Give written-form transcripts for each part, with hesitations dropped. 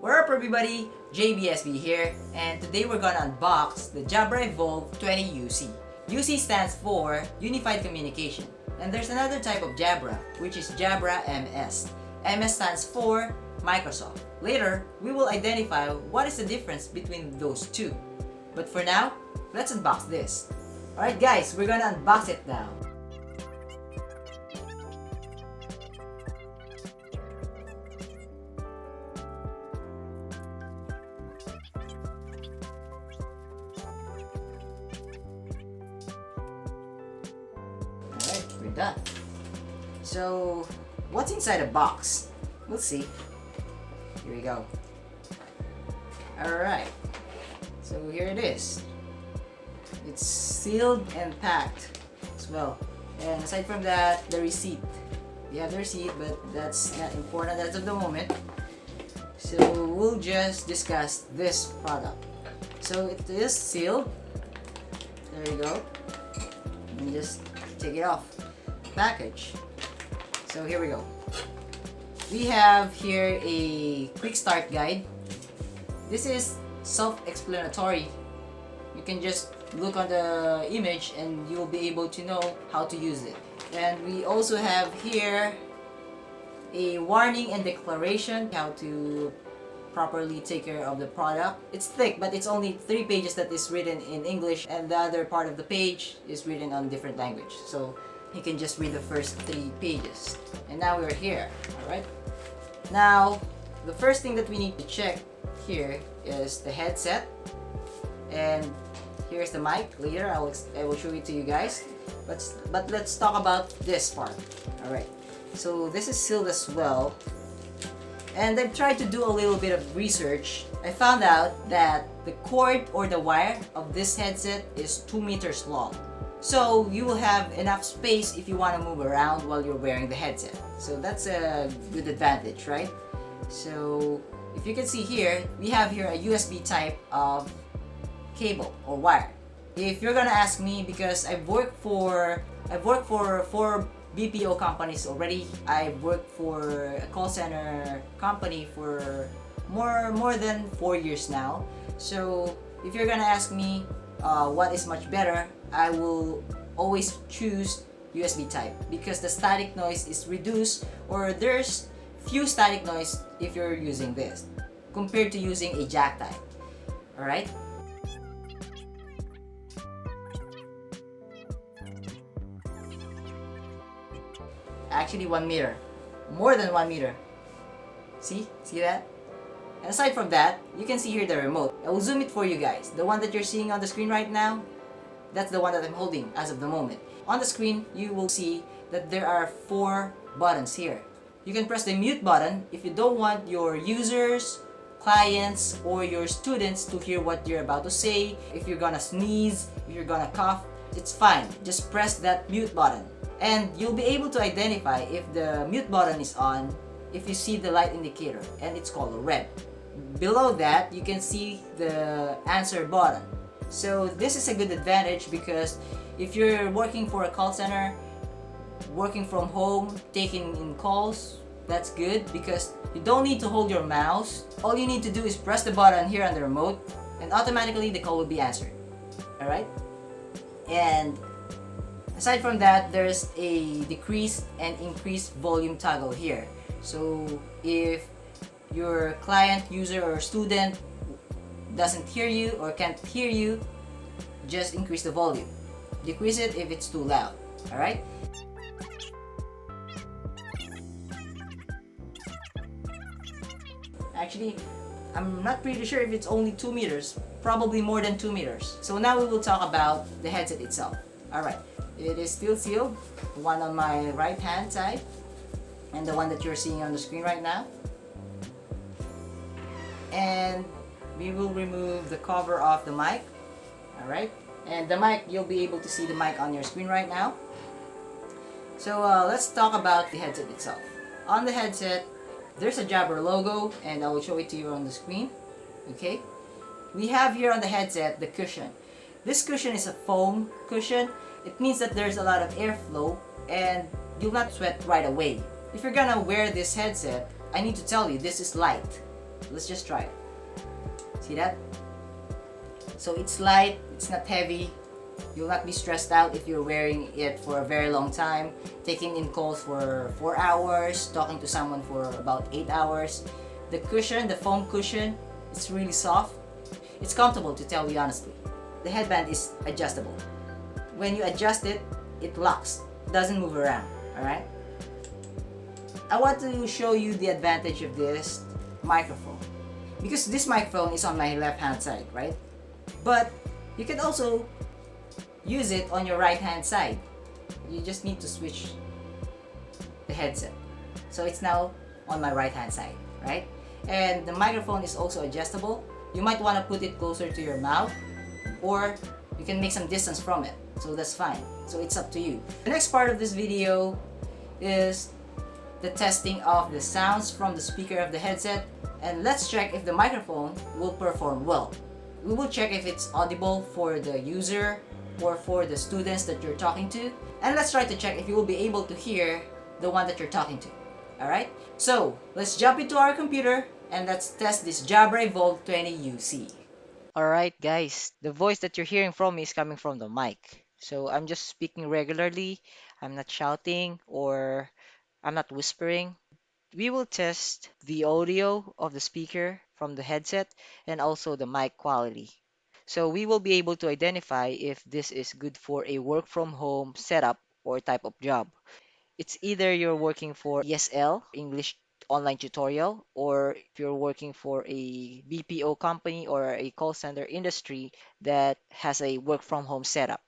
What up everybody, JBSB here, and today we're gonna unbox the Jabra Evolve 20UC. UC stands for Unified Communication, and there's another type of Jabra, which is Jabra MS. MS stands for Microsoft. Later, we will identify what is the difference between those two. But for now, let's unbox this. Alright guys, we're gonna unbox it now. Alright, we're done. So, what's inside the box? We'll see. Here we go. Alright, so here it is. It's sealed and packed as well. And aside from that, the receipt. We have the receipt, but that's not important as of the moment. So we'll just discuss this product. So it is sealed. There you go. And just take it off the package. So here we go. We have here a quick start guide. This is self-explanatory. You can just look on the image and you'll be able to know how to use it. And we also have here a warning and declaration how to properly take care of the product. It's thick, but it's only 3 pages that is written in English, and the other part of the page is written on different language. So you can just read the first 3 pages. And now we're here. Alright. Now, the first thing that we need to check here is the headset. And here's the mic. Later I will show it to you guys. But let's talk about this part. Alright. So this is sealed as well. And I've tried to do a little bit of research. I found out that the cord or the wire of this headset is 2 meters long. So you will have enough space if you want to move around while you're wearing the headset. So that's a good advantage, right? So if you can see here, we have here a USB type of cable or wire. If you're gonna ask me, because I've worked for 4 BPO companies already. I've worked for a call center company for more than 4 years now. So if you're gonna ask me what is much better, I will always choose USB type because the static noise is reduced, or there's few static noise if you're using this compared to using a jack type. Alright? Actually 1 meter. More than 1 meter. See that? And aside from that, you can see here the remote. I will zoom it for you guys. The one that you're seeing on the screen right now, that's the one that I'm holding as of the moment. On the screen, you will see that there are 4 buttons here. You can press the mute button if you don't want your users, clients, or your students to hear what you're about to say. If you're gonna sneeze, if you're gonna cough, it's fine. Just press that mute button. And you'll be able to identify if the mute button is on if you see the light indicator, and it's called red. Below that, you can see the answer button. So this is a good advantage because if you're working for a call center, working from home, taking in calls, that's good because you don't need to hold your mouse. All you need to do is press the button here on the remote and automatically the call will be answered. Alright? And aside from that, there's a decrease and increase volume toggle here. So if your client, user, or student doesn't hear you or can't hear you, just increase the volume. Decrease it if it's too loud. Alright? Actually, I'm not pretty sure if it's only 2 meters. Probably more than 2 meters. So now we will talk about the headset itself. Alright. It is still sealed. The one on my right hand side and the one that you're seeing on the screen right now. And we will remove the cover of the mic. Alright. And the mic, you'll be able to see the mic on your screen right now. So let's talk about the headset itself. On the headset, there's a Jabra logo, and I will show it to you on the screen. Okay. We have here on the headset the cushion. This cushion is a foam cushion. It means that there's a lot of airflow and you'll not sweat right away. If you're gonna wear this headset, I need to tell you this is light. Let's just try it. See that? So it's light, it's not heavy. You'll not be stressed out if you're wearing it for a very long time, taking in calls for 4 hours, talking to someone for about 8 hours. The cushion, the foam cushion, it's really soft. It's comfortable, to tell you honestly. The headband is adjustable. When you adjust it, it locks, doesn't move around, alright? I want to show you the advantage of this microphone. Because this microphone is on my left hand side, right? But you can also use it on your right hand side. You just need to switch the headset. So it's now on my right hand side, right? And the microphone is also adjustable. You might want to put it closer to your mouth, or you can make some distance from it. So that's fine. So it's up to you. The next part of this video is the testing of the sounds from the speaker of the headset, and let's check if the microphone will perform well. We will check if it's audible for the user or for the students that you're talking to, and let's try to check if you will be able to hear the one that you're talking to. Alright? So, let's jump into our computer and let's test this Jabra Evolve 20UC. Alright guys, the voice that you're hearing from me is coming from the mic. So I'm just speaking regularly, I'm not shouting or I'm not whispering. We will test the audio of the speaker from the headset and also the mic quality. So we will be able to identify if this is good for a work from home setup or type of job. It's either you're working for ESL, English online tutorial, or if you're working for a BPO company or a call center industry that has a work from home setup.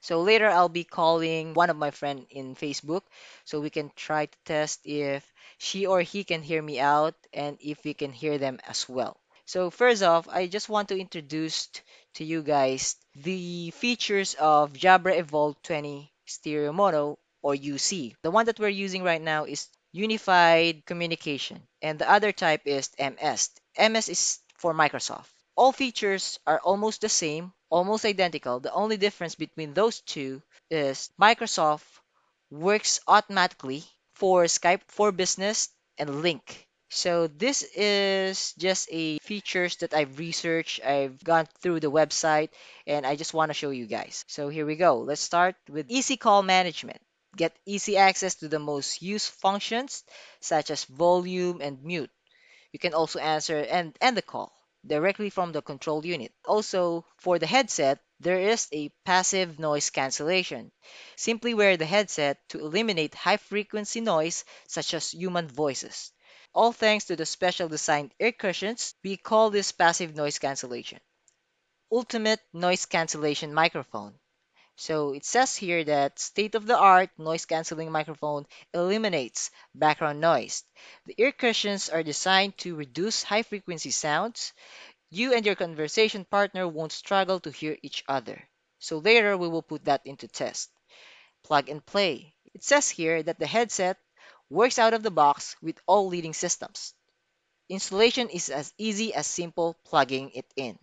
So later I'll be calling one of my friend in Facebook so we can try to test if she or he can hear me out and if we can hear them as well. So first off, I just want to introduce to you guys the features of Jabra Evolve 20 Stereo Mono or UC. The one that we're using right now is Unified Communication and the other type is MS. MS is for Microsoft. All features are almost the same, almost identical. The only difference between those two is Microsoft works automatically for Skype for Business and Link. So this is just a features that I've researched, I've gone through the website, and I just want to show you guys. So here we go. Let's start with easy call management. Get easy access to the most used functions such as volume and mute. You can also answer and end the call directly from the control unit. Also, for the headset, there is a passive noise cancellation. Simply wear the headset to eliminate high frequency noise such as human voices. All thanks to the special designed ear cushions, we call this passive noise cancellation. Ultimate noise cancellation microphone. So it says here that state-of-the-art noise canceling microphone eliminates background noise. The ear cushions are designed to reduce high-frequency sounds. You and your conversation partner won't struggle to hear each other. So later we will put that into test. Plug and play. It says here that the headset works out of the box with all leading systems. Installation is as easy as simple plugging it in.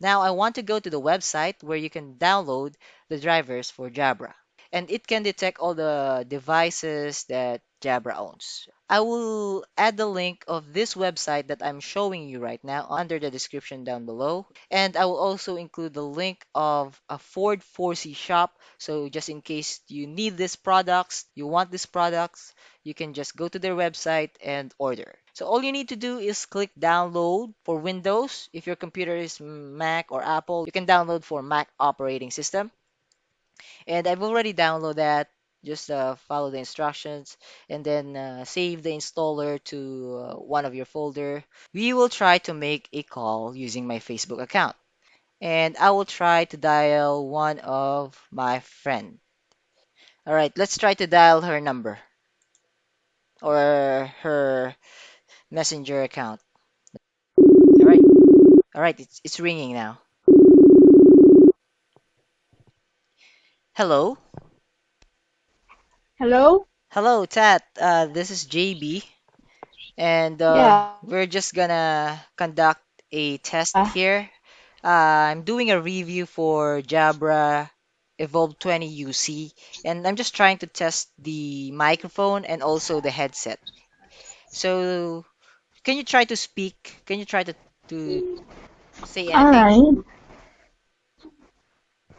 Now I want to go to the website where you can download the drivers for Jabra. And it can detect all the devices that Jabra owns. I will add the link of this website that I'm showing you right now under the description down below. And I will also include the link of a Ford 4C shop. So just in case you need these products, you want these products, you can just go to their website and order. So all you need to do is click download for Windows. If your computer is Mac or Apple, you can download for Mac operating system. And I've already downloaded that. Just follow the instructions and then save the installer to one of your folder. We will try to make a call using my Facebook account. And I will try to dial one of my friend. All right, let's try to dial her number or her messenger account. All right, all right, it's ringing now. Hello, Hello? hello, Tat. This is JB. And Yeah. we're just gonna conduct a test here. I'm doing a review for Jabra Evolve 20 UC, and I'm just trying to test the microphone and also the headset. So can you try to speak? Can you try to say All anything?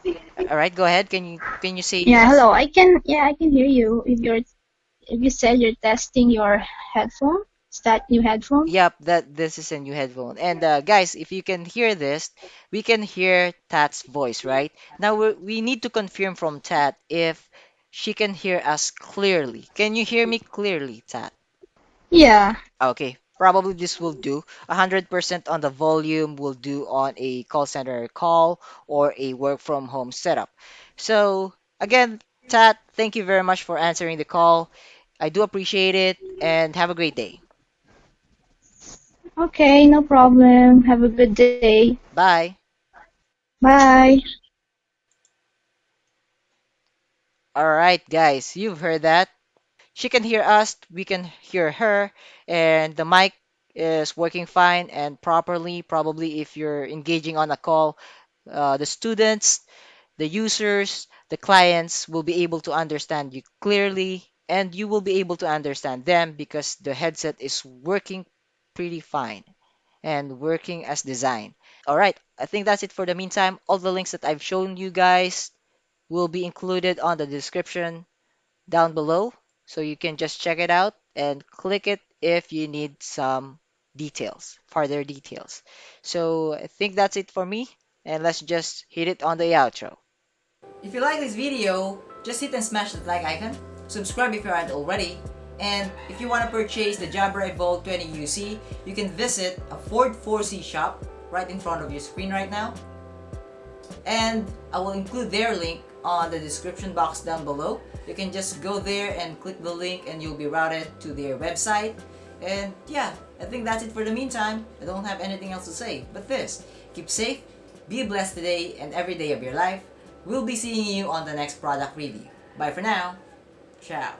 right. All right, go ahead. Can you say Yeah, yes? hello. I can hear you. If you said you're testing your headphone, is that new headphone? Yep, that this is a new headphone. And guys, if you can hear this, we can hear Tat's voice, right? Now we need to confirm from Tat if she can hear us clearly. Can you hear me clearly, Tat? Yeah. Okay, probably this will do. 100% on the volume will do on a call center call or a work from home setup. So again, Tat, thank you very much for answering the call. I do appreciate it and have a great day. Okay, no problem. Have a good day. Bye. Bye. All right, guys, you've heard that. She can hear us, we can hear her, and the mic is working fine and properly. Probably if you're engaging on a call, the students, the users, the clients will be able to understand you clearly, and you will be able to understand them because the headset is working pretty fine and working as designed. All right, I think that's it for the meantime. All the links that I've shown you guys will be included on the description down below. So you can just check it out and click it if you need some details, further details. So I think that's it for me. And let's just hit it on the outro. If you like this video, just hit and smash that like icon, subscribe if you aren't already, and if you want to purchase the Jabra Evolve 20UC, you can visit a Ford 4C shop right in front of your screen right now. And I will include their link on the description box down below. You can just go there and click the link and you'll be routed to their website. And yeah, I think that's it for the meantime. I don't have anything else to say but this. Keep safe, be blessed today and every day of your life. We'll be seeing you on the next product review. Bye for now. Ciao.